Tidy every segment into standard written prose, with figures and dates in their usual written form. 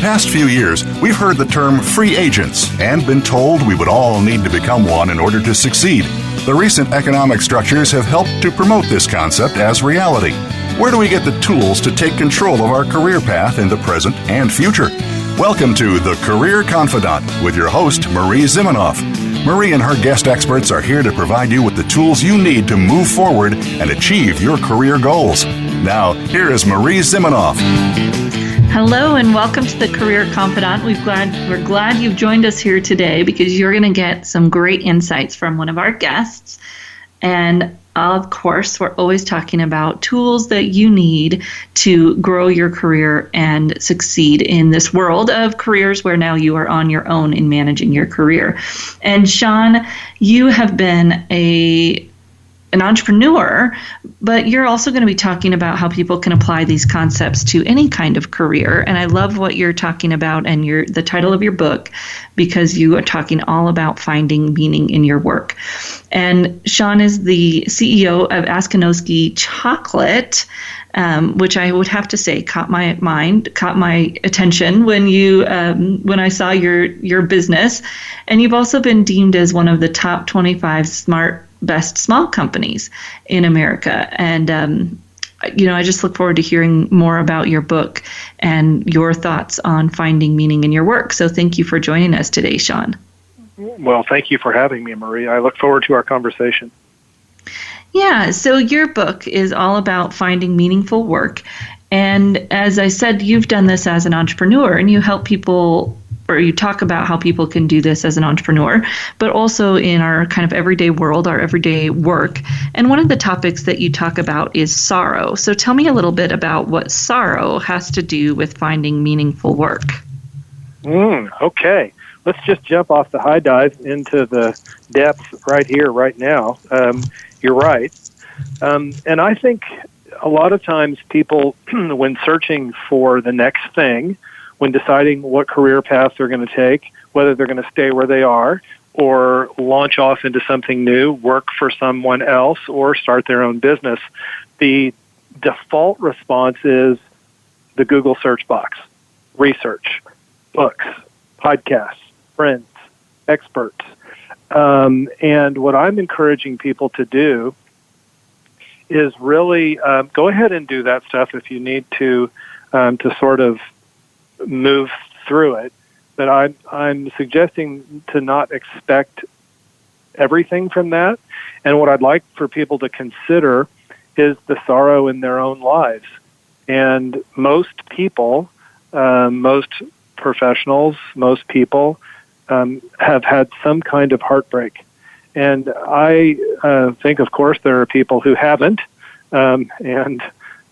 past few years, we've heard the term free agents and been told we would all need to become one in order to succeed. The recent economic structures have helped to promote this concept as reality. Where do we get the tools to take control of our career path in the present and future? Welcome to The Career Confidante with your host, Marie Zimenoff. Marie and her guest experts are here to provide you with the tools you need to move forward and achieve your career goals. Now, here is Marie Zimenoff. Hello and welcome to the Career Confidante. We're glad you've joined us here today because you're going to get some great insights from one of our guests. And of course, we're always talking about tools that you need to grow your career and succeed in this world of careers where now you are on your own in managing your career. And Shawn, you have been an entrepreneur, but you're also going to be talking about how people can apply these concepts to any kind of career. And I love what you're talking about and the title of your book, because you are talking all about finding meaning in your work. And Shawn is the CEO of Askinosie Chocolate, which I would have to say caught my attention when I saw your business. And you've also been deemed as one of the top 25 best small companies in America. And, I just look forward to hearing more about your book and your thoughts on finding meaning in your work. So thank you for joining us today, Shawn. Well, thank you for having me, Marie. I look forward to our conversation. Yeah, so your book is all about finding meaningful work. And as I said, you've done this as an entrepreneur, and you help people, or you talk about how people can do this as an entrepreneur, but also in our kind of everyday world, our everyday work. And one of the topics that you talk about is sorrow. So tell me a little bit about what sorrow has to do with finding meaningful work. Okay. Let's just jump off the high dive into the depths right here, right now. You're right. And I think a lot of times people, when searching for the next thing, when deciding what career path they're going to take, whether they're going to stay where they are or launch off into something new, work for someone else, or start their own business, the default response is the Google search box, research, books, podcasts, friends, experts. And what I'm encouraging people to do is really go ahead and do that stuff if you need to sort of move through it. But I'm suggesting to not expect everything from that. And what I'd like for people to consider is the sorrow in their own lives. And most people, most professionals, most people have had some kind of heartbreak. And I think, of course, there are people who haven't, and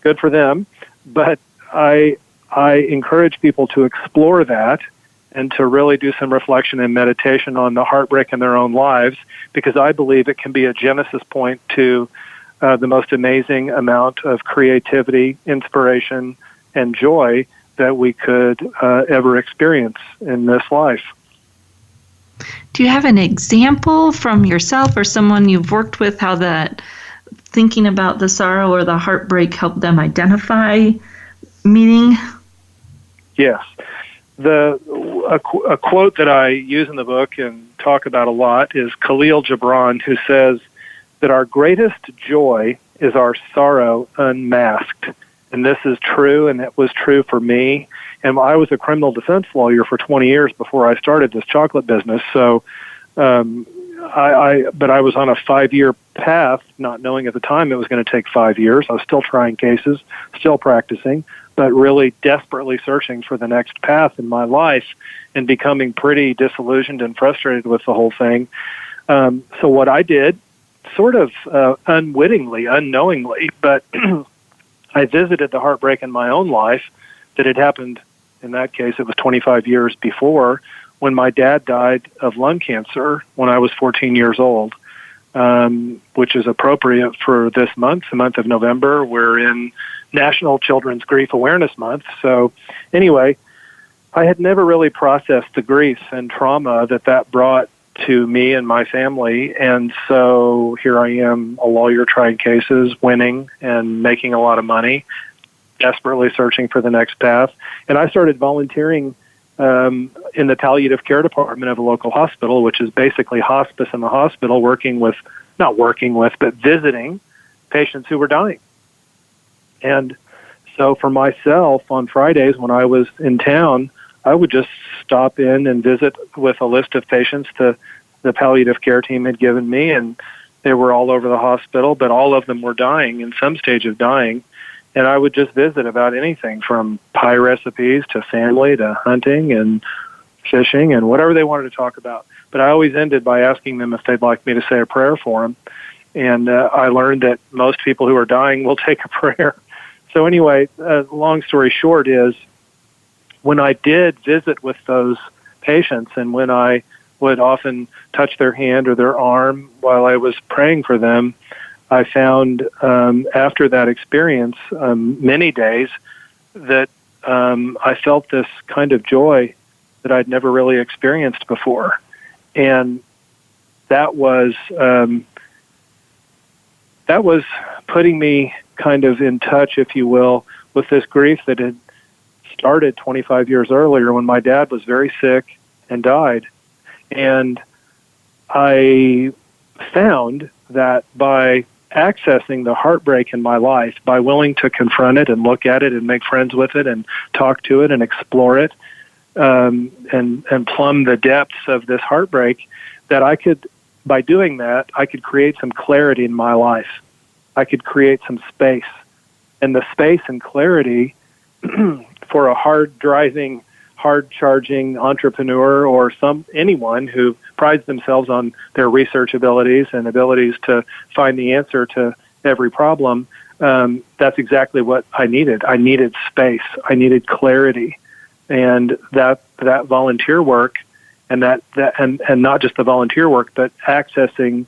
good for them. But I encourage people to explore that and to really do some reflection and meditation on the heartbreak in their own lives, because I believe it can be a genesis point to the most amazing amount of creativity, inspiration, and joy that we could ever experience in this life. Do you have an example from yourself or someone you've worked with, how that thinking about the sorrow or the heartbreak helped them identify meaning? Yes. A quote that I use in the book and talk about a lot is Khalil Gibran, who says that our greatest joy is our sorrow unmasked. And this is true, and it was true for me. And I was a criminal defense lawyer for 20 years before I started this chocolate business. So, but I was on a 5-year path, not knowing at the time it was going to take 5 years. I was still trying cases, still practicing, but really desperately searching for the next path in my life and becoming pretty disillusioned and frustrated with the whole thing. So what I did, sort of unwittingly, unknowingly, but I visited the heartbreak in my own life that had happened. In that case, it was 25 years before, when my dad died of lung cancer when I was 14 years old, which is appropriate for this month, the month of November. We're in National Children's Grief Awareness Month. So anyway, I had never really processed the grief and trauma that brought to me and my family. And so here I am, a lawyer trying cases, winning and making a lot of money, desperately searching for the next path. And I started volunteering in the palliative care department of a local hospital, which is basically hospice in the hospital, but visiting patients who were dying. And so for myself, on Fridays when I was in town, I would just stop in and visit with a list of patients the palliative care team had given me, and they were all over the hospital, but all of them were dying, in some stage of dying. And I would just visit about anything from pie recipes to family to hunting and fishing and whatever they wanted to talk about. But I always ended by asking them if they'd like me to say a prayer for them. And I learned that most people who are dying will take a prayer. So anyway, long story short is, when I did visit with those patients and when I would often touch their hand or their arm while I was praying for them, I found after that experience, many days, that I felt this kind of joy that I'd never really experienced before. And that was putting me kind of in touch, if you will, with this grief that had started 25 years earlier when my dad was very sick and died. And I found that by accessing the heartbreak in my life, by willing to confront it and look at it and make friends with it and talk to it and explore it, and plumb the depths of this heartbreak, that I could, by doing that, I could create some clarity in my life. I could create some space. And the space and clarity for a hard-driving, hard-charging entrepreneur or anyone who prides themselves on their research abilities and abilities to find the answer to every problem, that's exactly what I needed. I needed space. I needed clarity. And that volunteer work and and not just the volunteer work, but accessing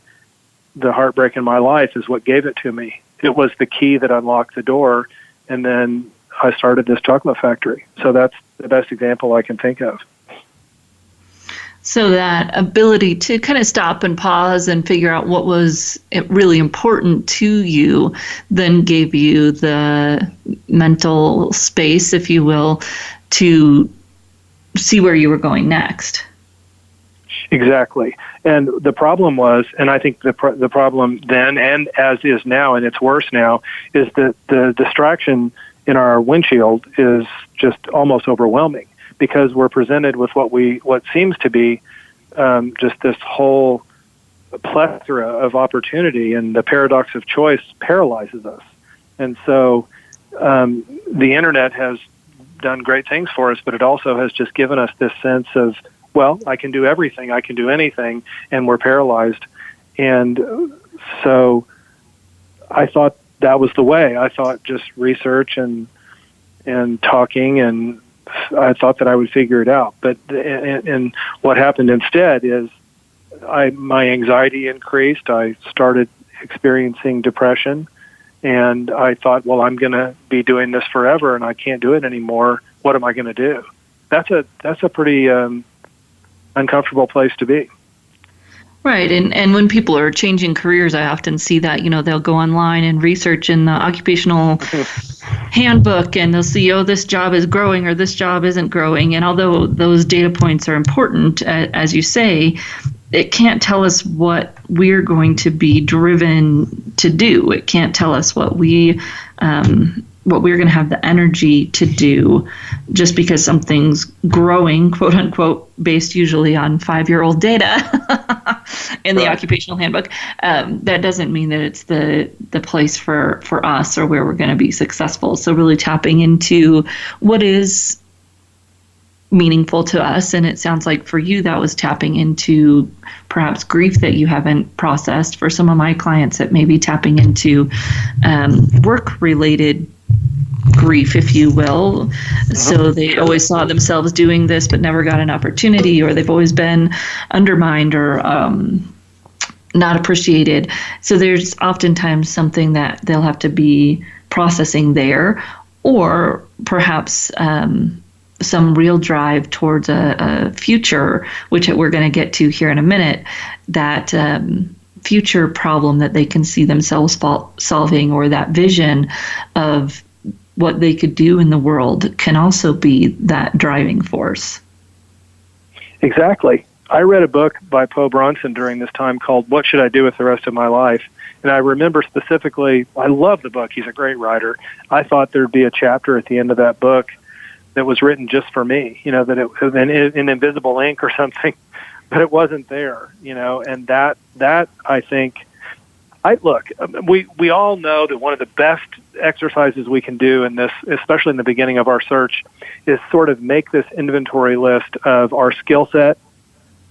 the heartbreak in my life is what gave it to me. It was the key that unlocked the door, and then I started this chocolate factory. So that's the best example I can think of. So that ability to kind of stop and pause and figure out what was really important to you then gave you the mental space, if you will, to see where you were going next. Exactly. And the problem was, and I think the problem then and as is now, and it's worse now, is that the distraction in our windshield is just almost overwhelming, because we're presented with what seems to be just this whole plethora of opportunity, and the paradox of choice paralyzes us. And so the internet has done great things for us, but it also has just given us this sense of, well, I can do everything, I can do anything, and we're paralyzed. And so I thought that was the way. I thought just research and talking, and I thought that I would figure it out. But and what happened instead is my anxiety increased. I started experiencing depression, and I thought, well, I'm going to be doing this forever, and I can't do it anymore. What am I going to do? That's a pretty uncomfortable place to be. Right, and when people are changing careers, I often see that, they'll go online and research in the occupational handbook, and they'll see, this job is growing or this job isn't growing. And although those data points are important, as you say, it can't tell us what we're going to be driven to do. It can't tell us what we're going to have the energy to do just because something's growing, quote unquote, based usually on 5-year-old data in the occupational handbook. That doesn't mean that it's the place for us or where we're going to be successful. So really tapping into what is meaningful to us. And it sounds like for you, that was tapping into perhaps grief that you haven't processed. For some of my clients, it may be tapping into work-related grief, if you will. So they always saw themselves doing this but never got an opportunity, or they've always been undermined or not appreciated. So there's oftentimes something that they'll have to be processing there, or perhaps some real drive towards a future, which we're going to get to here in a minute, that future problem that they can see themselves solving, or that vision of what they could do in the world, can also be that driving force. Exactly. I read a book by Poe Bronson during this time called What Should I Do with the Rest of My Life? And I remember specifically, I love the book. He's a great writer. I thought there'd be a chapter at the end of that book that was written just for me, that it was in invisible ink or something, but it wasn't there, and that I think, we all know that one of the best exercises we can do in this, especially in the beginning of our search, is sort of make this inventory list of our skill set,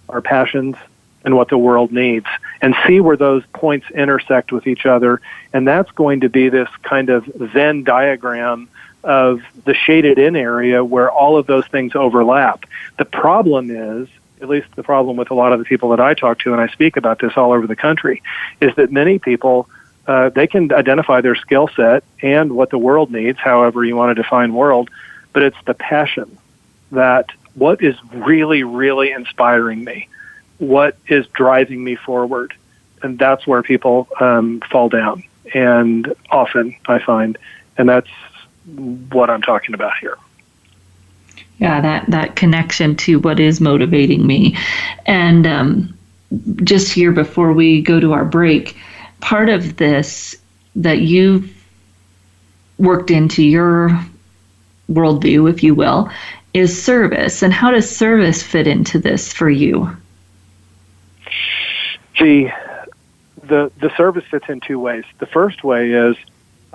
our passions, and what the world needs, and see where those points intersect with each other. And that's going to be this kind of Venn diagram of the shaded in area where all of those things overlap. The problem is, at least the problem with a lot of the people that I talk to, and I speak about this all over the country, is that many people, they can identify their skill set and what the world needs, however you want to define world, but it's the passion, that what is really, really inspiring me, what is driving me forward, and that's where people fall down, and often I find, and that's what I'm talking about here. Yeah, that connection to what is motivating me. And just here before we go to our break, part of this that you've worked into your worldview, if you will, is service. And how does service fit into this for you? The service fits in two ways. The first way is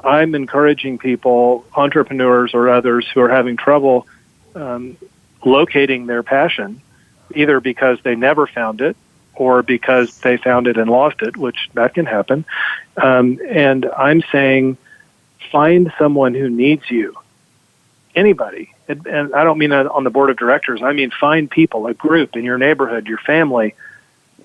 I'm encouraging people, entrepreneurs or others who are having trouble locating their passion, either because they never found it or because they found it and lost it, which that can happen. And I'm saying, find someone who needs you. Anybody. And I don't mean on the board of directors. I mean, find people, a group in your neighborhood, your family,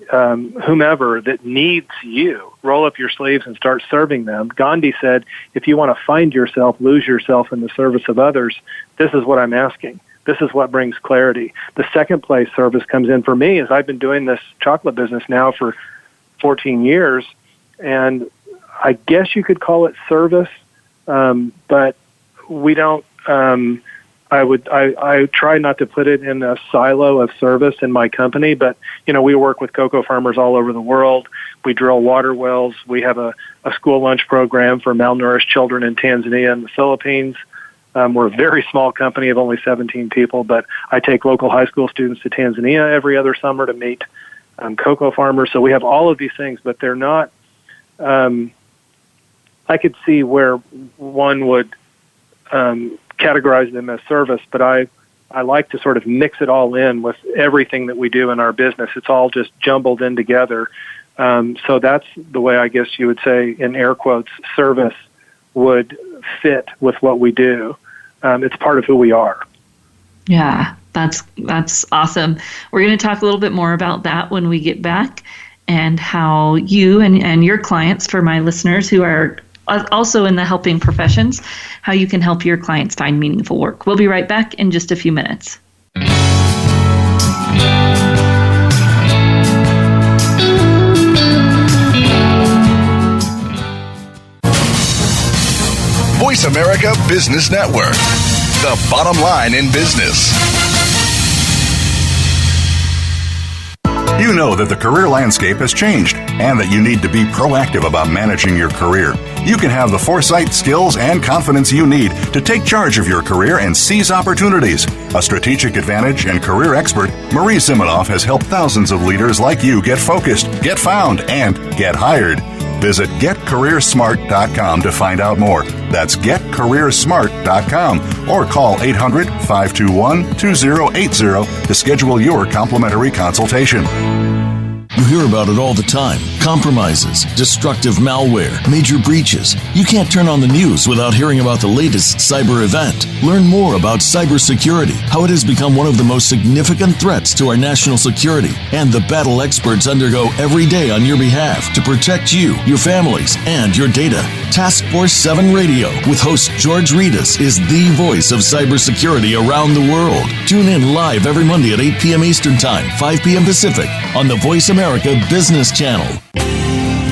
whomever that needs you. Roll up your sleeves and start serving them. Gandhi said, if you want to find yourself, lose yourself in the service of others, this is what I'm asking. This is what brings clarity. The second place service comes in for me is I've been doing this chocolate business now for 14 years, and I guess you could call it service, but we don't. I try not to put it in a silo of service in my company, but, we work with cocoa farmers all over the world. We drill water wells. We have a school lunch program for malnourished children in Tanzania and the Philippines. We're a very small company of only 17 people, but I take local high school students to Tanzania every other summer to meet cocoa farmers. So we have all of these things, but they're not, I could see where one would categorize them as service, but I like to sort of mix it all in with everything that we do in our business. It's all just jumbled in together. So that's the way I guess you would say, in air quotes, service would fit with what we do. It's part of who we are. Yeah, that's awesome. We're going to talk a little bit more about that when we get back, and how you and your clients, for my listeners who are also in the helping professions, how you can help your clients find meaningful work. We'll be right back in just a few minutes. Voice America Business Network, the bottom line in business. You know that the career landscape has changed and that you need to be proactive about managing your career. You can have the foresight, skills, and confidence you need to take charge of your career and seize opportunities. A strategic advantage and career expert, Marie Zimenoff has helped thousands of leaders like you get focused, get found, and get hired. Visit getcareersmart.com to find out more. That's getcareersmart.com, or call 800-521-2080 to schedule your complimentary consultation. You hear about it all the time. Compromises, destructive malware, major breaches. You can't turn on the news without hearing about the latest cyber event. Learn more about cybersecurity, how it has become one of the most significant threats to our national security, and the battle experts undergo every day on your behalf to protect you, your families, and your data. Task Force 7 Radio with host George Reedus is the voice of cybersecurity around the world. Tune in live every Monday at 8 p.m. Eastern Time, 5 p.m. Pacific on the Voice America Business Channel.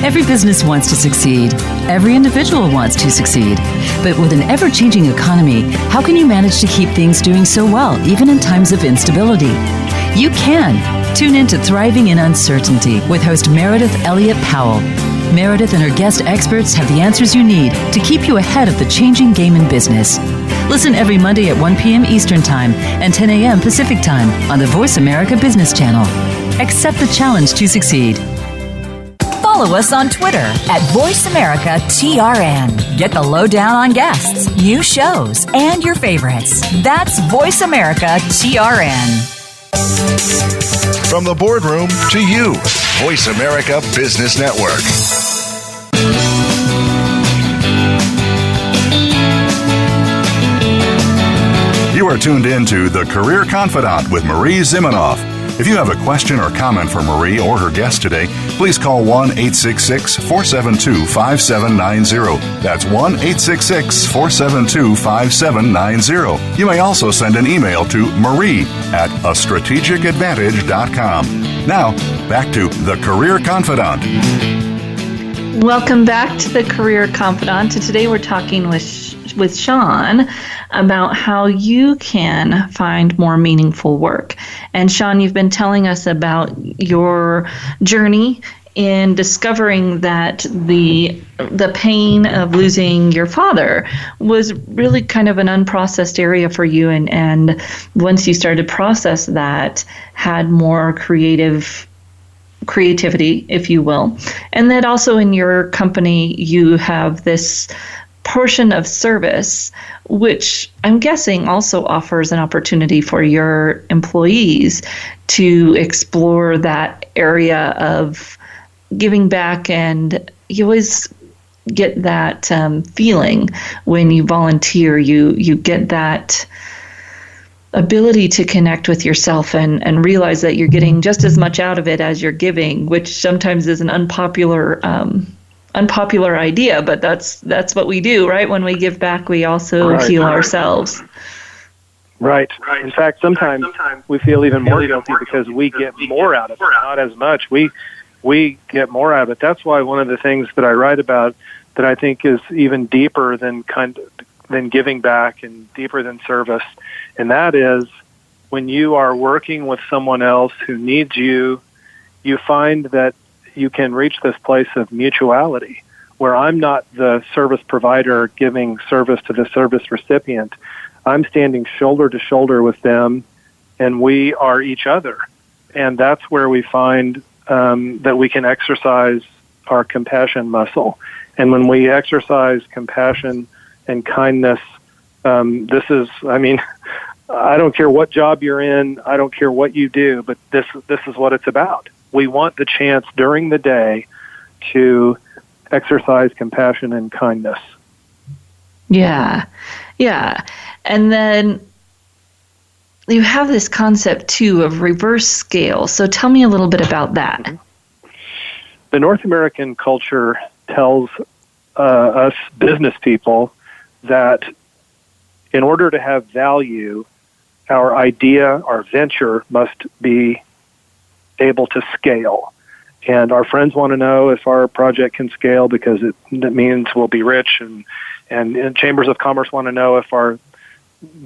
Every business wants to succeed. Every individual wants to succeed. But with an ever-changing economy, how can you manage to keep things doing so well, even in times of instability? You can. Tune in to Thriving in Uncertainty with host Meredith Elliott Powell. Meredith and her guest experts have the answers you need to keep you ahead of the changing game in business. Listen every Monday at 1 p.m. Eastern Time and 10 a.m. Pacific Time on the Voice America Business Channel. Accept the challenge to succeed. Follow us on Twitter at VoiceAmericaTRN. Get the lowdown on guests, new shows, and your favorites. That's VoiceAmericaTRN. From the boardroom to you, Voice America Business Network. You are tuned in to The Career Confidante with Marie Zimenoff. If you have a question or comment for Marie or her guest today, please call 1-866-472-5790. That's 1-866-472-5790. You may also send an email to marie@astrategicadvantage.com. Now, back to The Career Confidante. Welcome back to The Career Confidante. Today we're talking with Shawn about how you can find more meaningful work. And Shawn, you've been telling us about your journey in discovering that the pain of losing your father was really kind of an unprocessed area for you, and once you started to process that, had more creativity, if you will. And that also in your company you have this portion of service, which I'm guessing also offers an opportunity for your employees to explore that area of giving back. And you always get that feeling when you volunteer. You get that ability to connect with yourself and realize that you're getting just as much out of it as you're giving, which sometimes is an unpopular idea, but that's what we do, right? When we give back, we also heal ourselves. Right. In fact, sometimes we feel even more guilty because we get more out of it, not as much. We get more out of it. That's why one of the things that I write about that I think is even deeper than giving back and deeper than service, and that is when you are working with someone else who needs you, you find that you can reach this place of mutuality where I'm not the service provider giving service to the service recipient. I'm standing shoulder to shoulder with them, and we are each other. And that's where we find that we can exercise our compassion muscle. And when we exercise compassion and kindness, I don't care what job you're in, I don't care what you do, but this is what it's about. We want the chance during the day to exercise compassion and kindness. Yeah. And then you have this concept, too, of reverse scale. So tell me a little bit about that. The North American culture tells us business people that in order to have value, our idea, our venture must be able to scale. And our friends want to know if our project can scale because that means we'll be rich. And chambers of commerce want to know if our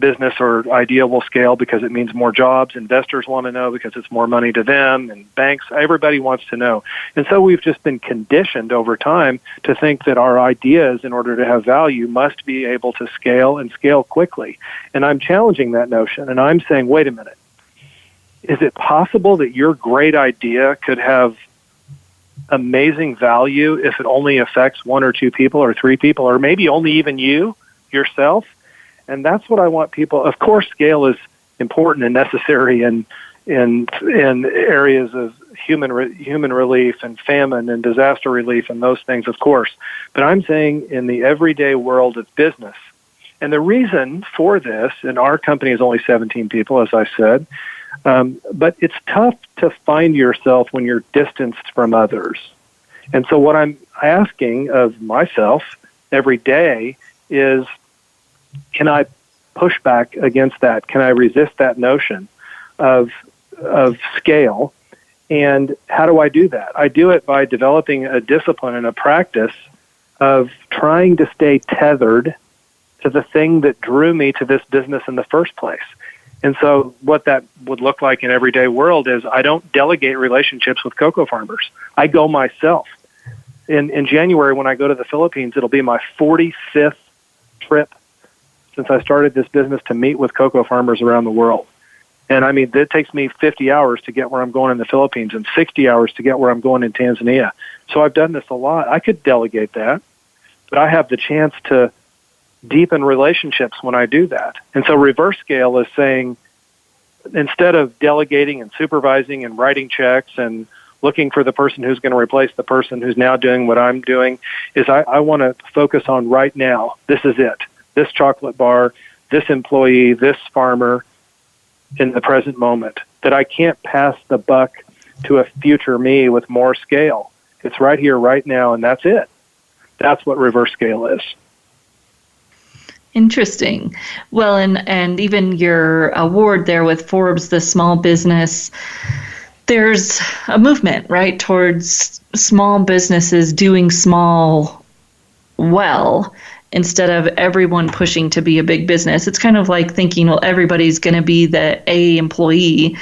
business or idea will scale because it means more jobs. Investors want to know because it's more money to them. And banks, everybody wants to know. And so we've just been conditioned over time to think that our ideas, in order to have value, must be able to scale and scale quickly. And I'm challenging that notion. And I'm saying, wait a minute. Is it possible that your great idea could have amazing value if it only affects one or two people or three people, or maybe only even you, yourself? And that's what I want people. Of course, scale is important and necessary in areas of human relief and famine and disaster relief and those things, of course. But I'm saying in the everyday world of business, and the reason for this, and our company is only 17 people, as I said, but it's tough to find yourself when you're distanced from others. And so what I'm asking of myself every day is, can I push back against that? Can I resist that notion of scale? And how do I do that? I do it by developing a discipline and a practice of trying to stay tethered to the thing that drew me to this business in the first place. And so what that would look like in everyday world is I don't delegate relationships with cocoa farmers. I go myself. In January, when I go to the Philippines, it'll be my 45th trip since I started this business to meet with cocoa farmers around the world. And I mean, it takes me 50 hours to get where I'm going in the Philippines and 60 hours to get where I'm going in Tanzania. So I've done this a lot. I could delegate that, but I have the chance to deepen relationships when I do that. And so reverse scale is saying, instead of delegating and supervising and writing checks and looking for the person who's going to replace the person who's now doing what I'm doing, is I want to focus on right now. This is it. This chocolate bar, this employee, this farmer in the present moment, that I can't pass the buck to a future me with more scale. It's right here, right now, and that's it. That's what reverse scale is. Interesting. Well, and even your award there with Forbes, the small business, there's a movement, right, towards small businesses doing small well instead of everyone pushing to be a big business. It's kind of like thinking, well, everybody's going to be the A employee.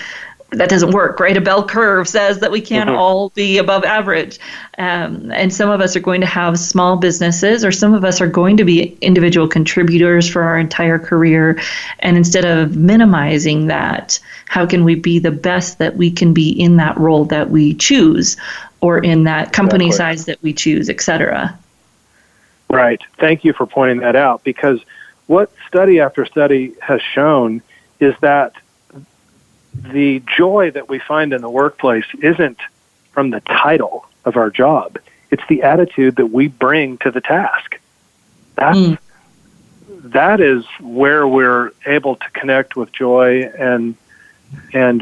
That doesn't work, right? A bell curve says that we can't all be above average. And some of us are going to have small businesses, or some of us are going to be individual contributors for our entire career. And instead of minimizing that, how can we be the best that we can be in that role that we choose, or in that company size that we choose, et cetera? Right. Thank you for pointing that out, because what study after study has shown is that the joy that we find in the workplace isn't from the title of our job. It's the attitude that we bring to the task. That is where we're able to connect with joy and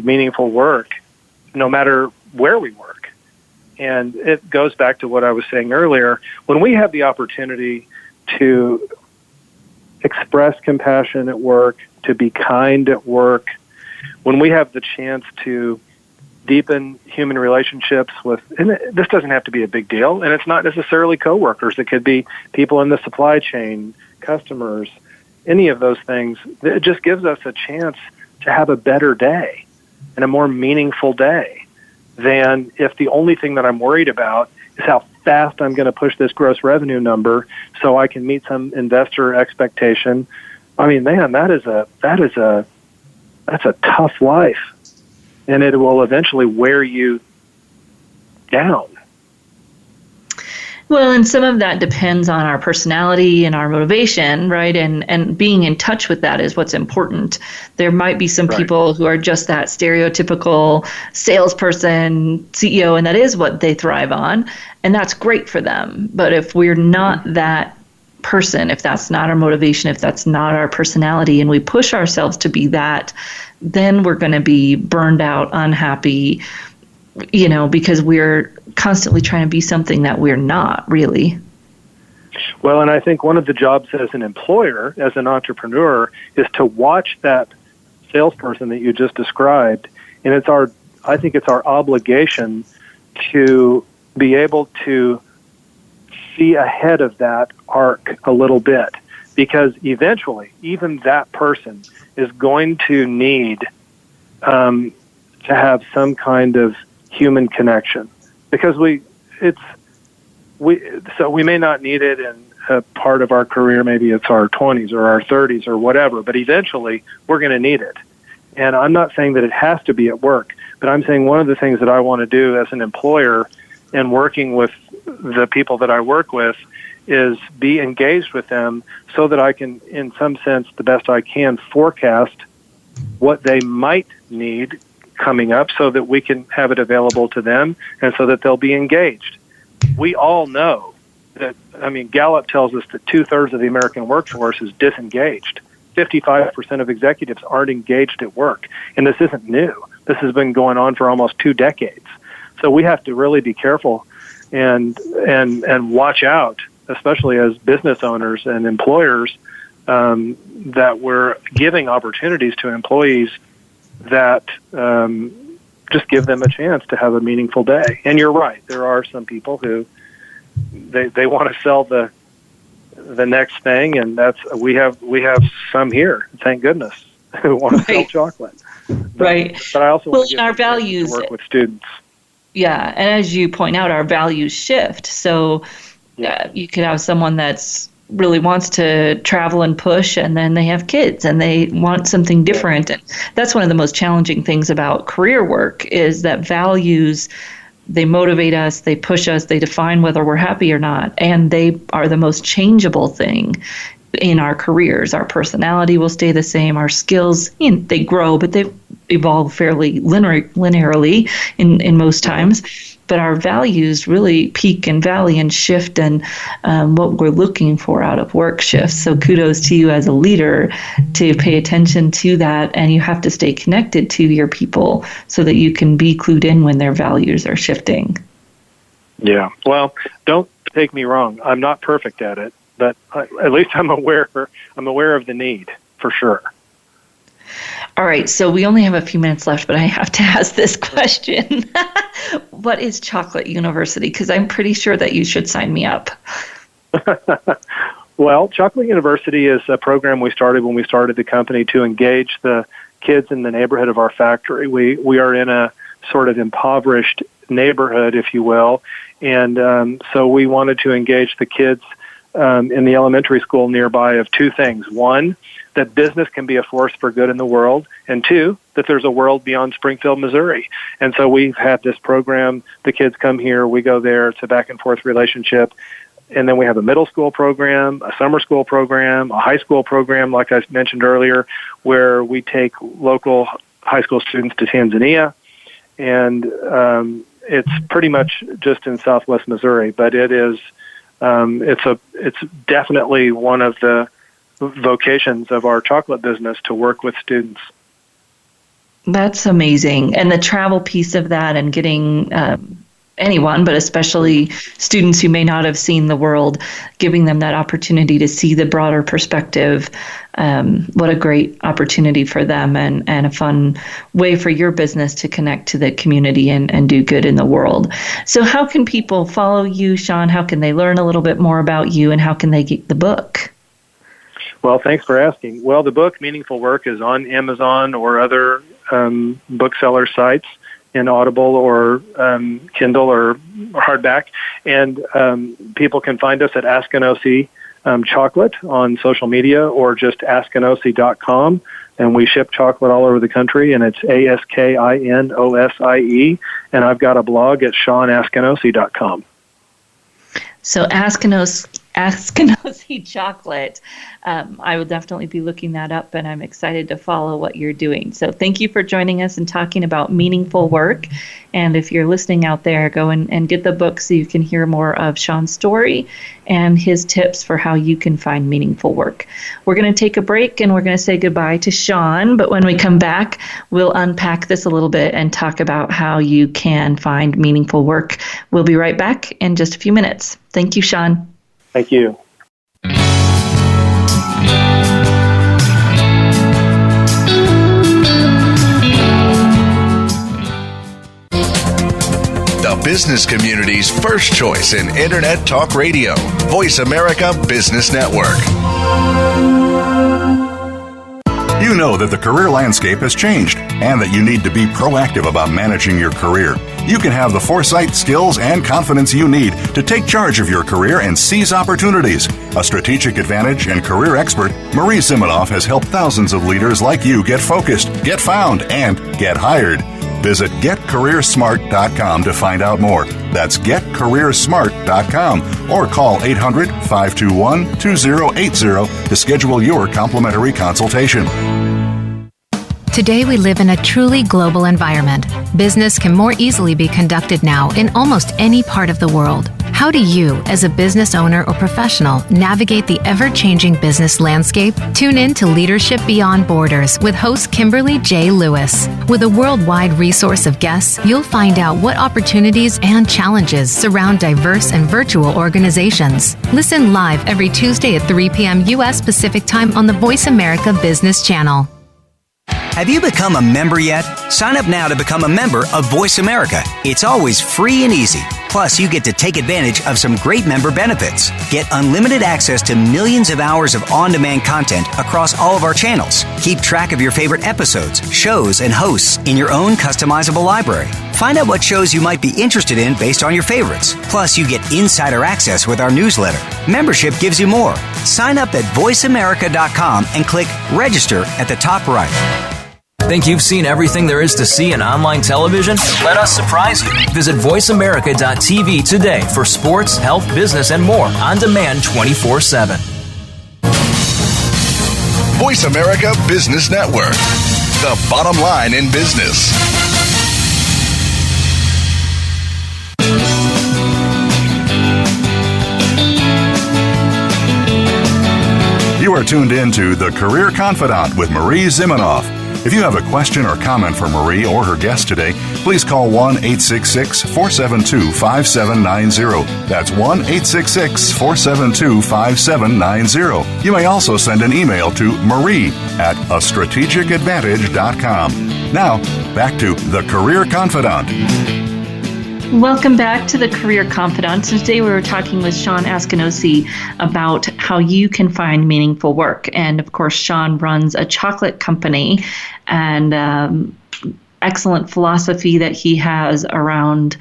meaningful work, no matter where we work. And it goes back to what I was saying earlier. When we have the opportunity to express compassion at work, to be kind at work, when we have the chance to deepen human relationships with, and this doesn't have to be a big deal, and it's not necessarily coworkers. It could be people in the supply chain, customers, any of those things. It just gives us a chance to have a better day and a more meaningful day than if the only thing that I'm worried about is how fast I'm going to push this gross revenue number so I can meet some investor expectation. I mean, man, that's a tough life, and it will eventually wear you down. Well, and some of that depends on our personality and our motivation, right? And being in touch with that is what's important. There might be some people who are just that stereotypical salesperson, CEO, and that is what they thrive on, and that's great for them. But if we're not that person, if that's not our motivation, if that's not our personality, and we push ourselves to be that, then we're going to be burned out, unhappy, because we're constantly trying to be something that we're not really. Well, and I think one of the jobs as an employer, as an entrepreneur, is to watch that salesperson that you just described. And I think it's our obligation to be able to see ahead of that arc a little bit, because eventually even that person is going to need to have some kind of human connection, because we may not need it in a part of our career. Maybe it's our 20s or our 30s or whatever, but eventually we're going to need it. And I'm not saying that it has to be at work, but I'm saying one of the things that I want to do as an employer and working with the people that I work with is be engaged with them so that I can, in some sense, the best I can, forecast what they might need coming up so that we can have it available to them and so that they'll be engaged. We all know that, Gallup tells us that 2/3 of the American workforce is disengaged. 55% of executives aren't engaged at work. And this isn't new. This has been going on for almost 2 decades. So we have to really be careful and watch out, especially as business owners and employers, that we're giving opportunities to employees that just give them a chance to have a meaningful day. And you're right, there are some people who they want to sell the next thing, and we have some here, thank goodness. who want to sell chocolate. Right. But I also want to our values to work with students. Yeah, and as you point out, our values shift. So you could have someone that's really wants to travel and push, and then they have kids and they want something different. And that's one of the most challenging things about career work is that values, they motivate us, they push us, they define whether we're happy or not, and they are the most changeable thing in our careers. Our personality will stay the same, our skills, they grow, but they evolve fairly linearly in most times. But our values really peak and valley and shift, and what we're looking for out of work shifts. So kudos to you as a leader to pay attention to that, and you have to stay connected to your people so that you can be clued in when their values are shifting. Yeah. Well, don't take me wrong. I'm not perfect at it, but at least I'm aware of the need, for sure. All right, so we only have a few minutes left, but I have to ask this question. What is Chocolate University? Because I'm pretty sure that you should sign me up. Well, Chocolate University is a program we started when we started the company to engage the kids in the neighborhood of our factory. We are in a sort of impoverished neighborhood, if you will, and so we wanted to engage the kids in the elementary school nearby of two things. One, that business can be a force for good in the world, and two, that there's a world beyond Springfield, Missouri. And so we've had this program. The kids come here, we go there. It's a back-and-forth relationship. And then we have a middle school program, a summer school program, a high school program, like I mentioned earlier, where we take local high school students to Tanzania. And it's pretty much just in southwest Missouri, but it is it's definitely one of the vocations of our chocolate business to work with students. That's amazing. And the travel piece of that and getting anyone, but especially students who may not have seen the world, giving them that opportunity to see the broader perspective. What a great opportunity for them and a fun way for your business to connect to the community and do good in the world. So how can people follow you, Shawn? How can they learn a little bit more about you, and how can they get the book? Well, thanks for asking. Well, the book, Meaningful Work, is on Amazon or other bookseller sites in Audible or Kindle or hardback. And people can find us at Askinosie Chocolate on social media or just askinosie.com. And we ship chocolate all over the country, and it's ASKINOSIE. And I've got a blog at ShawnAskinosie.com. So Askinosie Chocolate. I will definitely be looking that up, and I'm excited to follow what you're doing. So thank you for joining us and talking about meaningful work. And if you're listening out there, go and get the book so you can hear more of Shawn's story and his tips for how you can find meaningful work. We're going to take a break, and we're going to say goodbye to Shawn. But when we come back, we'll unpack this a little bit and talk about how you can find meaningful work. We'll be right back in just a few minutes. Thank you, Shawn. Thank you. The business community's first choice in Internet Talk Radio. Voice America Business Network. You know that the career landscape has changed and that you need to be proactive about managing your career. You can have the foresight, skills, and confidence you need to take charge of your career and seize opportunities. A strategic advantage and career expert, Marie Zimenoff has helped thousands of leaders like you get focused, get found, and get hired. Visit getcareersmart.com to find out more. That's getcareersmart.com or call 800-521-2080 to schedule your complimentary consultation. Today we live in a truly global environment. Business can more easily be conducted now in almost any part of the world. How do you, as a business owner or professional, navigate the ever-changing business landscape? Tune in to Leadership Beyond Borders with host Kimberly J. Lewis. With a worldwide resource of guests, you'll find out what opportunities and challenges surround diverse and virtual organizations. Listen live every Tuesday at 3 p.m. U.S. Pacific Time on the Voice America Business Channel. Have you become a member yet? Sign up now to become a member of Voice America. It's always free and easy. Plus, you get to take advantage of some great member benefits. Get unlimited access to millions of hours of on-demand content across all of our channels. Keep track of your favorite episodes, shows, and hosts in your own customizable library. Find out what shows you might be interested in based on your favorites. Plus, you get insider access with our newsletter. Membership gives you more. Sign up at voiceamerica.com and click register at the top right. Think you've seen everything there is to see in online television? Let us surprise you. Visit voiceamerica.tv today for sports, health, business, and more on demand 24/7. Voice America Business Network, the bottom line in business. You are tuned in to The Career Confidante with Marie Zimenoff. If you have a question or comment for Marie or her guest today, please call 1-866-472-5790. That's 1-866-472-5790. You may also send an email to marie@astrategicadvantage.com. Now, back to The Career Confidante. Welcome back to the Career Confidante. Today we were talking with Shawn Askinosie about how you can find meaningful work. And of course, Shawn runs a chocolate company and excellent philosophy that he has around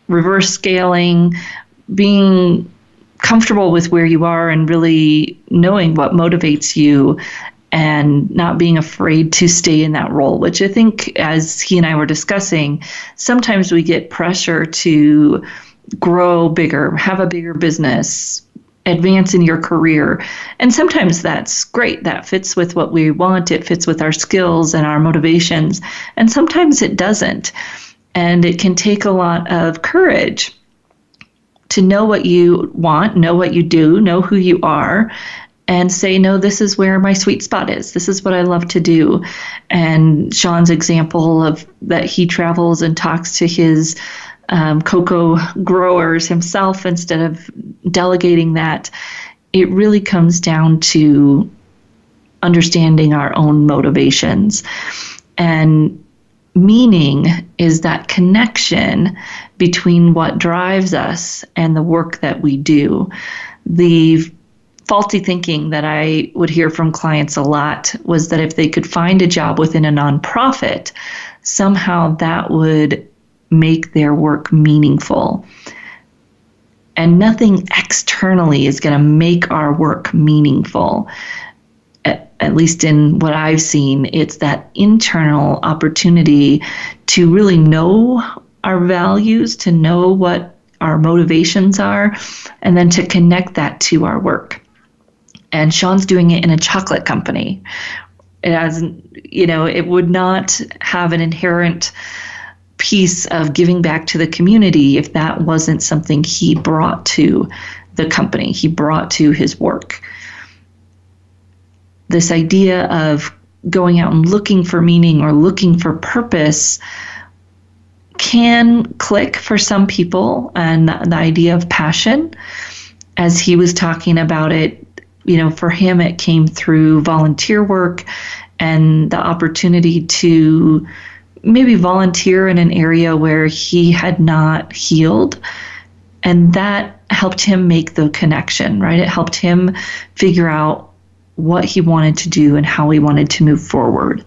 reverse scaling, being comfortable with where you are and really knowing what motivates you and not being afraid to stay in that role, which I think, as he and I were discussing, sometimes we get pressure to grow bigger, have a bigger business, advance in your career. And sometimes that's great. That fits with what we want. It fits with our skills and our motivations. And sometimes it doesn't. And it can take a lot of courage to know what you want, know what you do, know who you are, and say, no, this is where my sweet spot is. This is what I love to do. And Shawn's example of that he travels and talks to his cocoa growers himself instead of delegating that, it really comes down to understanding our own motivations. And meaning is that connection between what drives us and the work that we do. The faulty thinking that I would hear from clients a lot was that if they could find a job within a nonprofit, somehow that would make their work meaningful. And nothing externally is going to make our work meaningful. At least in what I've seen, it's that internal opportunity to really know our values, to know what our motivations are, and then to connect that to our work. And Shawn's doing it in a chocolate company. It has, it would not have an inherent piece of giving back to the community if that wasn't something he brought to the company, he brought to his work. This idea of going out and looking for meaning or looking for purpose can click for some people, and the idea of passion, as he was talking about it, for him, it came through volunteer work and the opportunity to maybe volunteer in an area where he had not healed. And that helped him make the connection, right? It helped him figure out what he wanted to do and how he wanted to move forward.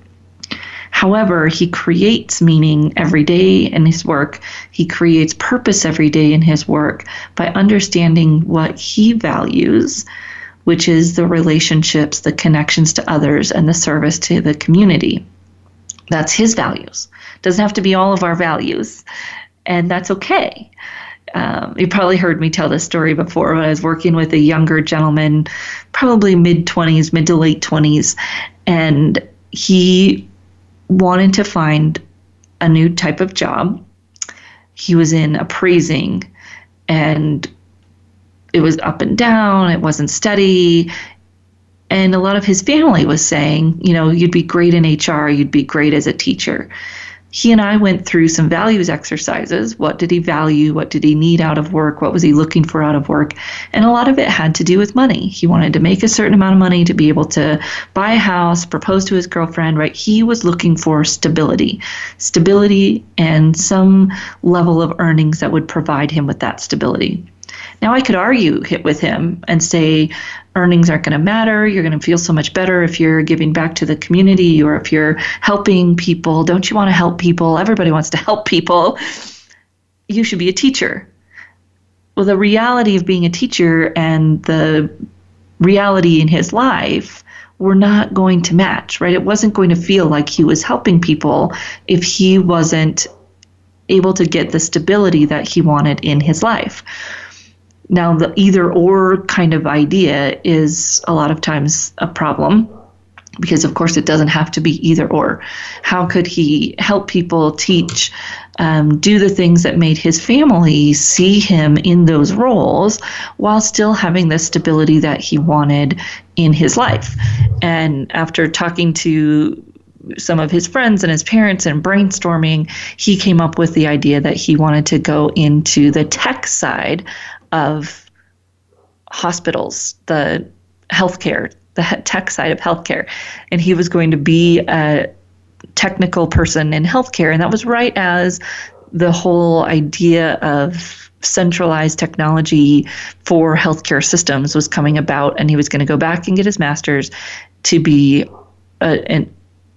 However, he creates meaning every day in his work. He creates purpose every day in his work by understanding what he values, which is the relationships, the connections to others, and the service to the community. That's his values. Doesn't have to be all of our values, and that's okay. You probably heard me tell this story before when I was working with a younger gentleman, probably mid-20s, mid to late 20s, and he wanted to find a new type of job. He was in appraising, and it was up and down. It wasn't steady. And a lot of his family was saying, you'd be great in HR. You'd be great as a teacher. he and I went through some values exercises. What did he value? What did he need out of work? What was he looking for out of work? And a lot of it had to do with money. He wanted to make a certain amount of money to be able to buy a house, propose to his girlfriend, right? He was looking for stability and some level of earnings that would provide him with that stability. Now, I could argue with him and say earnings aren't going to matter. You're going to feel so much better if you're giving back to the community or if you're helping people. Don't you want to help people? Everybody wants to help people. You should be a teacher. Well, the reality of being a teacher and the reality in his life were not going to match, right? It wasn't going to feel like he was helping people if he wasn't able to get the stability that he wanted in his life. Now, the either or kind of idea is a lot of times a problem because, of course, it doesn't have to be either or. How could he help people, teach, do the things that made his family see him in those roles while still having the stability that he wanted in his life? And after talking to some of his friends and his parents and brainstorming, he came up with the idea that he wanted to go into the tech side of hospitals, the healthcare, the tech side of healthcare. And he was going to be a technical person in healthcare. And that was right as the whole idea of centralized technology for healthcare systems was coming about. And he was going to go back and get his master's to be a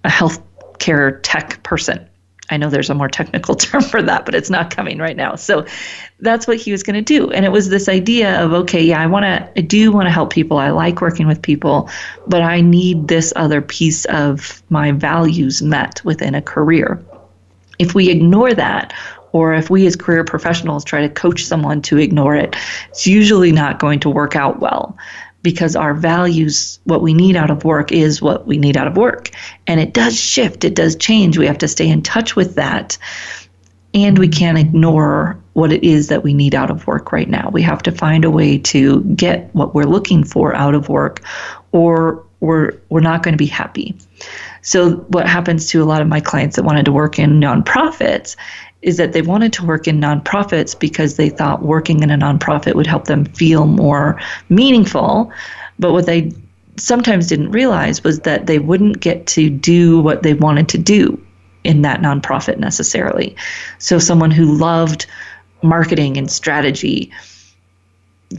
healthcare tech person. I know there's a more technical term for that, but it's not coming right now. So that's what he was going to do. And it was this idea of, okay, yeah, I do want to help people. I like working with people, but I need this other piece of my values met within a career. If we ignore that, or if we as career professionals try to coach someone to ignore it, it's usually not going to work out well. Because our values, what we need out of work is what we need out of work. And it does shift, it does change. We have to stay in touch with that. And we can't ignore what it is that we need out of work right now. We have to find a way to get what we're looking for out of work, or we're not going to be happy. So what happens to a lot of my clients that wanted to work in nonprofits is that they wanted to work in nonprofits because they thought working in a nonprofit would help them feel more meaningful. But what they sometimes didn't realize was that they wouldn't get to do what they wanted to do in that nonprofit necessarily. So someone who loved marketing and strategy,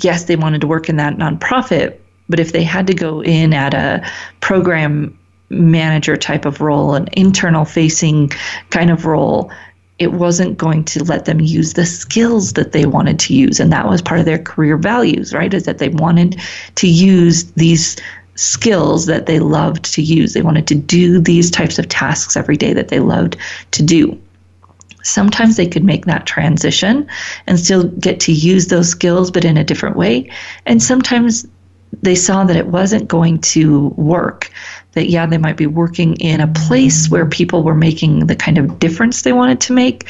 yes, they wanted to work in that nonprofit, but if they had to go in at a program manager type of role, an internal facing kind of role, it wasn't going to let them use the skills that they wanted to use. And that was part of their career values, right? Is that they wanted to use these skills that they loved to use. They wanted to do these types of tasks every day that they loved to do. Sometimes they could make that transition and still get to use those skills, but in a different way. And sometimes they saw that it wasn't going to work. That, yeah, they might be working in a place where people were making the kind of difference they wanted to make,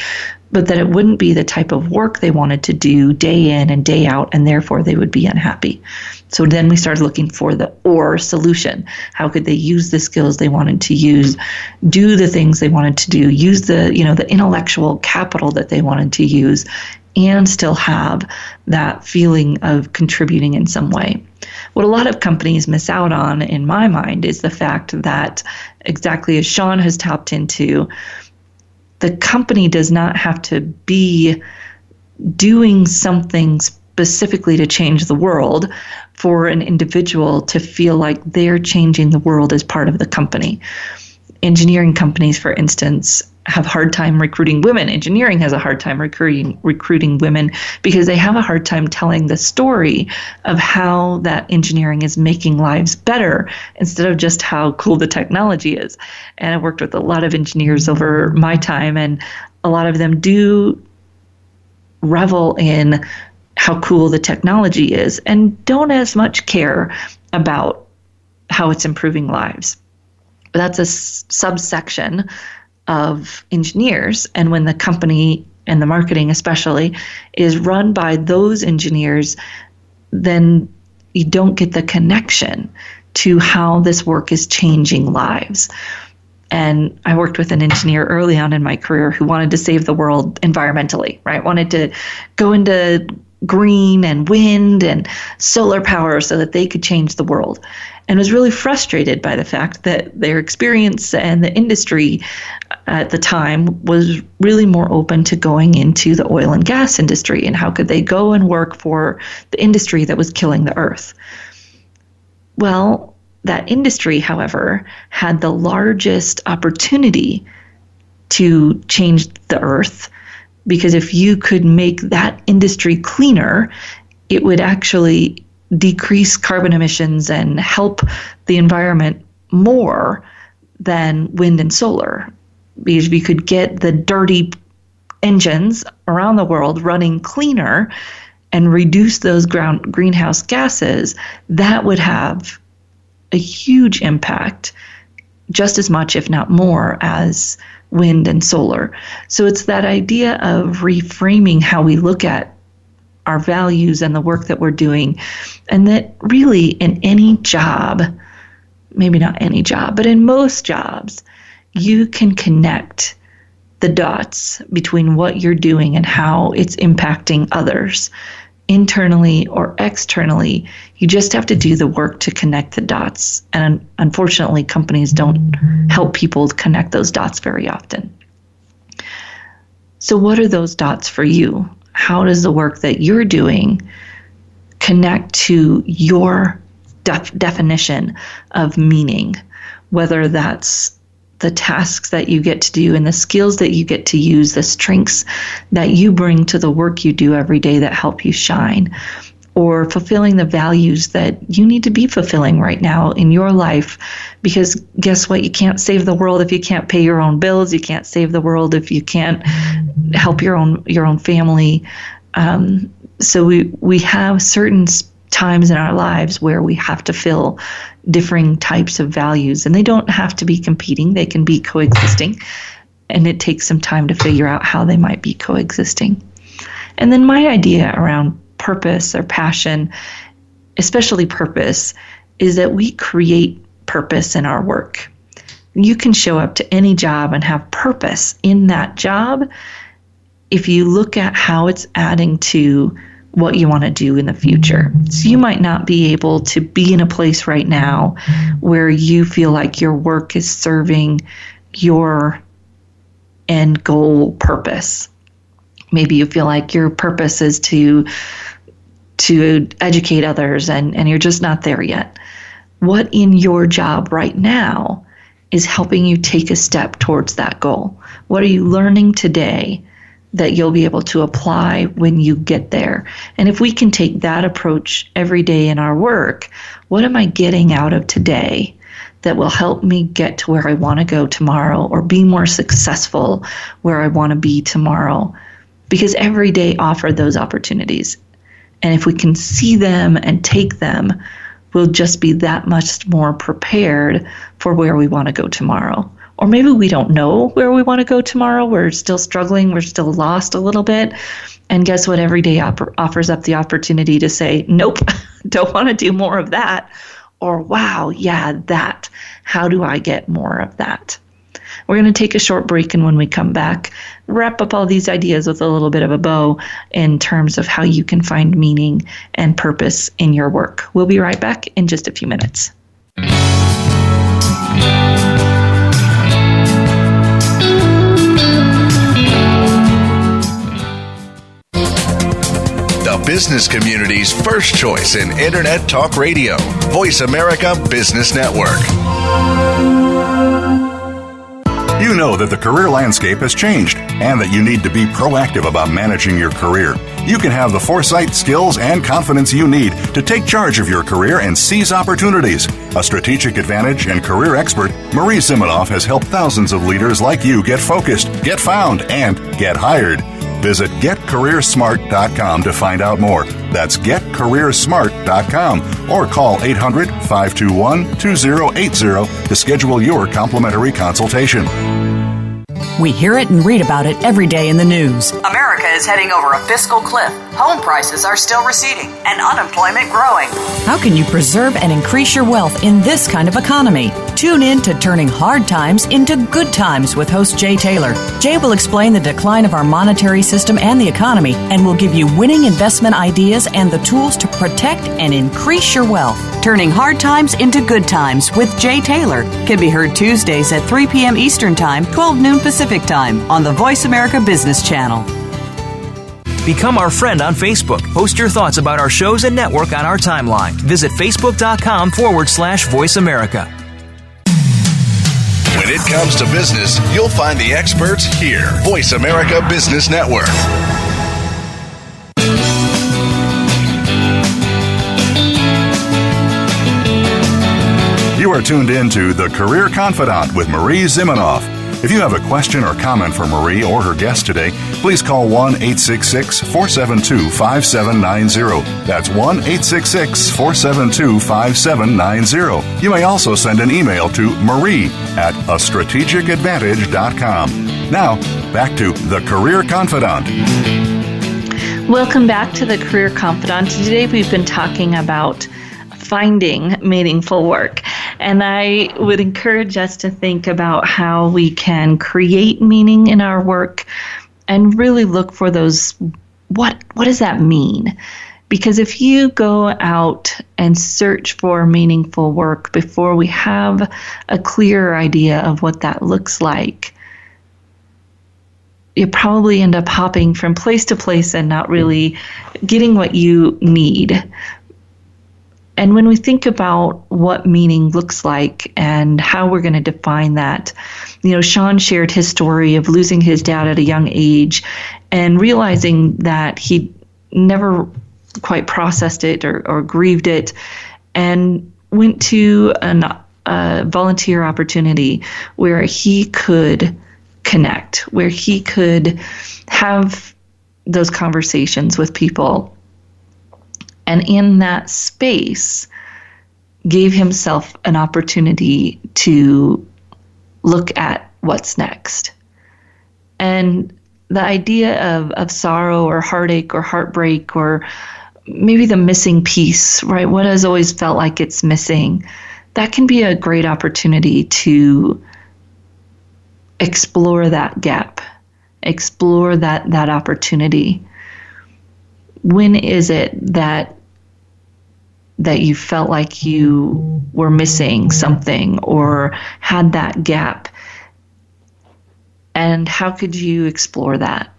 but that it wouldn't be the type of work they wanted to do day in and day out, and therefore they would be unhappy. So then we started looking for the or solution. How could they use the skills they wanted to use, do the things they wanted to do, use the intellectual capital that they wanted to use, and still have that feeling of contributing in some way. What a lot of companies miss out on, in my mind, is the fact that, exactly as Shawn has tapped into, the company does not have to be doing something specifically to change the world for an individual to feel like they're changing the world as part of the company. Engineering companies, for instance, have a hard time recruiting women. Engineering has a hard time recruiting women because they have a hard time telling the story of how that engineering is making lives better instead of just how cool the technology is. And I worked with a lot of engineers over my time, and a lot of them do revel in how cool the technology is and don't as much care about how it's improving lives. But that's a subsection of engineers, and when the company and the marketing especially is run by those engineers, then you don't get the connection to how this work is changing lives. And I worked with an engineer early on in my career who wanted to save the world environmentally, right? Wanted to go into green and wind and solar power so that they could change the world, and was really frustrated by the fact that their experience and the industry at the time was really more open to going into the oil and gas industry, and how could they go and work for the industry that was killing the earth. Well, that industry, however, had the largest opportunity to change the earth, because if you could make that industry cleaner, it would actually decrease carbon emissions and help the environment more than wind and solar. Because if you could get the dirty engines around the world running cleaner and reduce those greenhouse gases, that would have a huge impact, just as much, if not more, as wind and solar. So it's that idea of reframing how we look at our values and the work that we're doing, and that really in any job, maybe not any job, but in most jobs, you can connect the dots between what you're doing and how it's impacting others, internally or externally. You just have to do the work to connect the dots. And unfortunately, companies don't help people connect those dots very often. So what are those dots for you? How does the work that you're doing connect to your definition of meaning? Whether that's the tasks that you get to do and the skills that you get to use, the strengths that you bring to the work you do every day that help you shine, or fulfilling the values that you need to be fulfilling right now in your life. Because guess what? You can't save the world if you can't pay your own bills. You can't save the world if you can't help your own family. So we have certain times in our lives where we have to fill differing types of values, and they don't have to be competing. They can be coexisting, and it takes some time to figure out how they might be coexisting. And then my idea around purpose or passion, especially purpose, is that we create purpose in our work. You can show up to any job and have purpose in that job if you look at how it's adding to what you want to do in the future. So you might not be able to be in a place right now where you feel like your work is serving your end goal purpose. Maybe you feel like your purpose is to educate others, and you're just not there yet. What in your job right now is helping you take a step towards that goal? What are you learning today that you'll be able to apply when you get there? And if we can take that approach every day in our work, what am I getting out of today that will help me get to where I want to go tomorrow, or be more successful where I want to be tomorrow? Because every day offers those opportunities. And if we can see them and take them, we'll just be that much more prepared for where we want to go tomorrow. Or maybe we don't know where we want to go tomorrow. We're still struggling. We're still lost a little bit. And guess what? Every day offers up the opportunity to say, nope, don't want to do more of that. Or, wow, yeah, that. How do I get more of that? We're going to take a short break, and when we come back, wrap up all these ideas with a little bit of a bow in terms of how you can find meaning and purpose in your work. We'll be right back in just a few minutes. The business community's first choice in Internet Talk Radio. Voice America Business Network. You know that the career landscape has changed and that you need to be proactive about managing your career. You can have the foresight, skills, and confidence you need to take charge of your career and seize opportunities. A strategic advantage and career expert, Marie Zimenoff has helped thousands of leaders like you get focused, get found, and get hired. Visit getcareersmart.com to find out more. That's getcareersmart.com, or call 800-521-2080 to schedule your complimentary consultation. We hear it and read about it every day in the news. America is heading over a fiscal cliff, home prices are still receding, and unemployment growing. How can you preserve and increase your wealth in this kind of economy? Tune in to Turning Hard Times into Good Times with host Jay Taylor. Jay will explain the decline of our monetary system and the economy, and will give you winning investment ideas and the tools to protect and increase your wealth. Turning Hard Times into Good Times with Jay Taylor can be heard Tuesdays at 3 p.m. Eastern Time, 12 noon Pacific Time on the Voice America Business Channel. Become our friend on Facebook. Post your thoughts about our shows and network on our timeline. Visit facebook.com/Voice America. When it comes to business, you'll find the experts here. Voice America Business Network. You are tuned in to The Career Confidante with Marie Zimenoff. If you have a question or comment for Marie or her guest today, please call 1-866-472-5790. That's 1-866-472-5790. You may also send an email to marie@astrategicadvantage.com. Now, back to The Career Confidante. Welcome back to The Career Confidante. Today we've been talking about finding meaningful work. And I would encourage us to think about how we can create meaning in our work and really look for those, what does that mean? Because if you go out and search for meaningful work before we have a clear idea of what that looks like, you probably end up hopping from place to place and not really getting what you need. And when we think about what meaning looks like and how we're going to define that, Shawn shared his story of losing his dad at a young age and realizing that he never quite processed it or grieved it, and went to a volunteer opportunity where he could connect, where he could have those conversations with people. And in that space, gave himself an opportunity to look at what's next. And the idea of sorrow or heartache or heartbreak, or maybe the missing piece, right? What has always felt like it's missing, that can be a great opportunity to explore that gap, explore that opportunity. When is it that you felt like you were missing something or had that gap? And how could you explore that?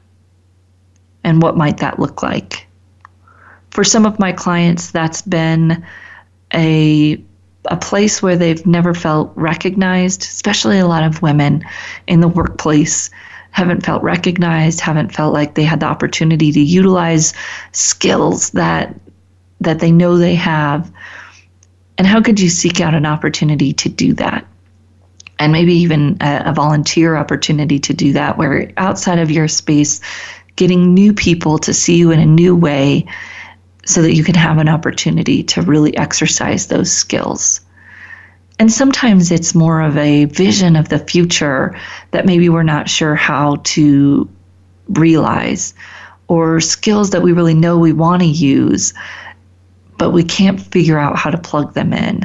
And what might that look like? For some of my clients, that's been a place where they've never felt recognized, especially a lot of women in the workplace haven't felt recognized, haven't felt like they had the opportunity to utilize skills that they know they have. And how could you seek out an opportunity to do that? And maybe even a volunteer opportunity to do that, where outside of your space, getting new people to see you in a new way so that you can have an opportunity to really exercise those skills. And sometimes it's more of a vision of the future that maybe we're not sure how to realize, or skills that we really know we want to use, but we can't figure out how to plug them in.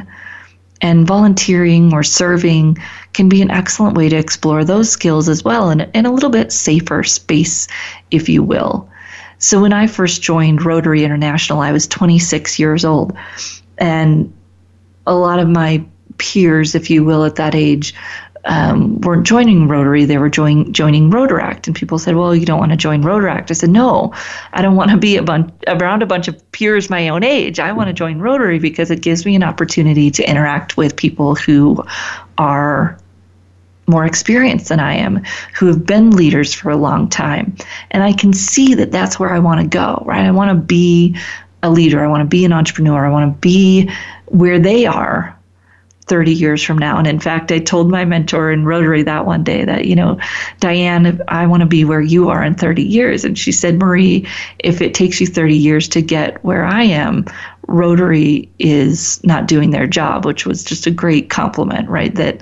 And volunteering or serving can be an excellent way to explore those skills as well, in a little bit safer space, if you will. So when I first joined Rotary International, I was 26 years old. And a lot of my peers, if you will, at that age, weren't joining Rotary. They were joining Rotaract. And people said, well, you don't want to join Rotaract. I said, no, I don't want to be around a bunch of peers my own age. I want to join Rotary because it gives me an opportunity to interact with people who are more experienced than I am, who have been leaders for a long time. And I can see that that's where I want to go, right? I want to be a leader. I want to be an entrepreneur. I want to be where they are 30 years from now. And in fact, I told my mentor in Rotary that one day that, Diane, I want to be where you are in 30 years. And she said, Marie, if it takes you 30 years to get where I am, Rotary is not doing their job, which was just a great compliment, right? That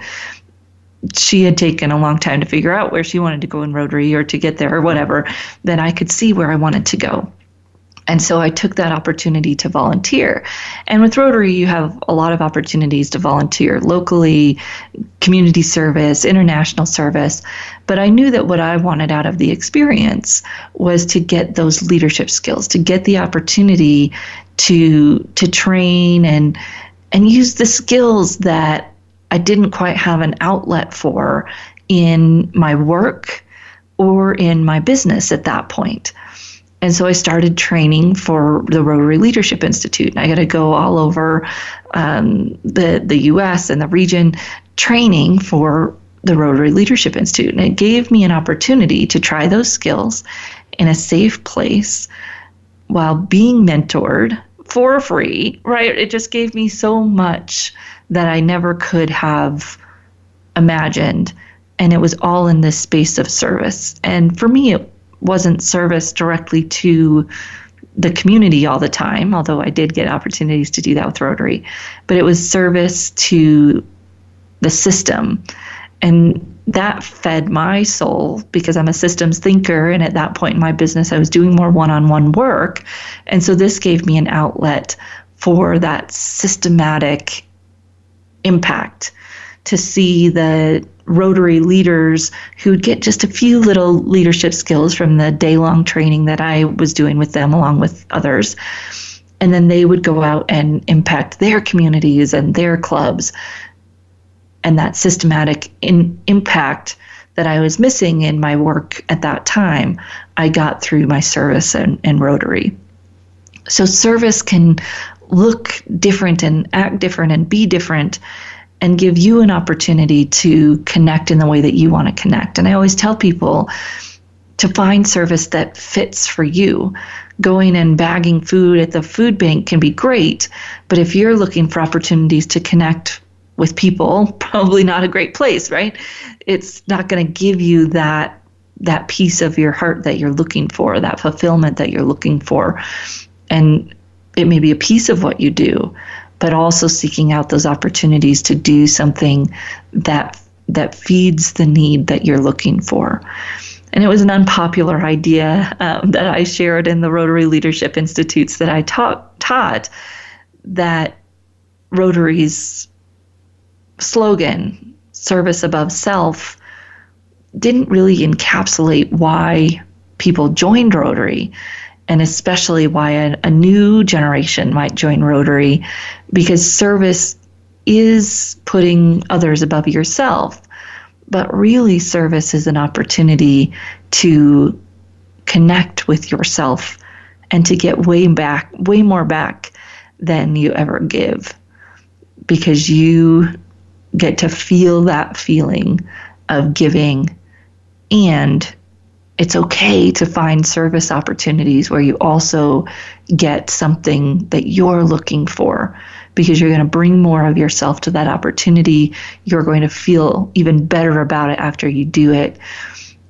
she had taken a long time to figure out where she wanted to go in Rotary or to get there or whatever, then I could see where I wanted to go. And so I took that opportunity to volunteer. And with Rotary, you have a lot of opportunities to volunteer locally, community service, international service. But I knew that what I wanted out of the experience was to get those leadership skills, to get the opportunity to train and use the skills that I didn't quite have an outlet for in my work or in my business at that point. And so I started training for the Rotary Leadership Institute. And I got to go all over the U.S. and the region training for the Rotary Leadership Institute. And it gave me an opportunity to try those skills in a safe place while being mentored for free, right? It just gave me so much that I never could have imagined. And it was all in this space of service. And for me, it wasn't service directly to the community all the time, although I did get opportunities to do that with Rotary, but it was service to the system. And that fed my soul because I'm a systems thinker. And at that point in my business, I was doing more one-on-one work. And so this gave me an outlet for that systematic impact, to see the Rotary leaders who'd get just a few little leadership skills from the day-long training that I was doing with them along with others. And then they would go out and impact their communities and their clubs. And that systematic impact that I was missing in my work at that time, I got through my service and Rotary. So service can look different and act different and be different, and give you an opportunity to connect in the way that you want to connect. And I always tell people to find service that fits for you. Going and bagging food at the food bank can be great, but if you're looking for opportunities to connect with people, probably not a great place, right? It's not going to give you that piece of your heart that you're looking for, that fulfillment that you're looking for. And it may be a piece of what you do, but also seeking out those opportunities to do something that feeds the need that you're looking for. And it was an unpopular idea that I shared in the Rotary Leadership Institutes that I taught, that Rotary's slogan, service above self, didn't really encapsulate why people joined Rotary, and especially why a new generation might join Rotary, because service is putting others above yourself. But really, service is an opportunity to connect with yourself and to get way more back than you ever give, because you get to feel that feeling of giving. And it's okay to find service opportunities where you also get something that you're looking for, because you're going to bring more of yourself to that opportunity. You're going to feel even better about it after you do it.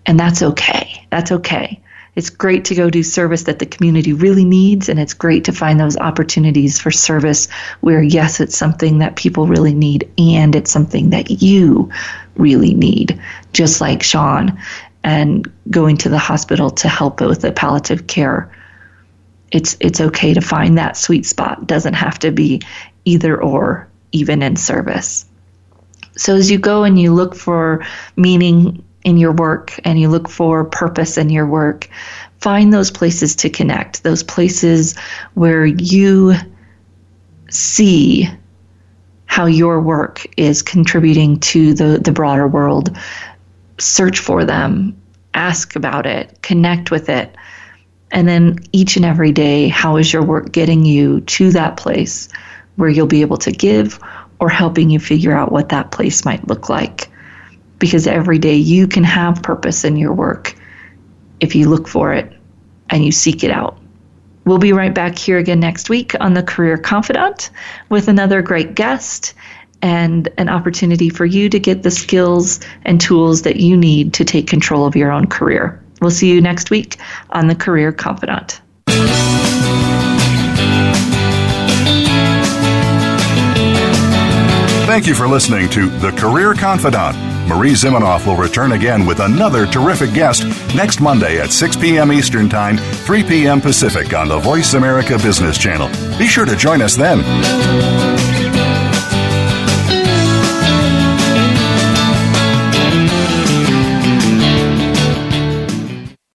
And that's okay. That's okay. It's great to go do service that the community really needs, and it's great to find those opportunities for service where, yes, it's something that people really need, and it's something that you really need, just like Shawn and going to the hospital to help with the palliative care. It's okay to find that sweet spot. It doesn't have to be either or, even in service. So as you go and you look for meaning in your work and you look for purpose in your work, find those places to connect, those places where you see how your work is contributing to the broader world. Search for them, ask about it, connect with it. And then each and every day, how is your work getting you to that place where you'll be able to give, or helping you figure out what that place might look like? Because every day you can have purpose in your work if you look for it and you seek it out. We'll be right back here again next week on the Career Confidante with another great guest and an opportunity for you to get the skills and tools that you need to take control of your own career. We'll see you next week on the Career Confidante. Thank you for listening to The Career Confidante. Marie Zimenoff will return again with another terrific guest next Monday at 6 p.m. Eastern Time, 3 p.m. Pacific on the Voice America Business Channel. Be sure to join us then.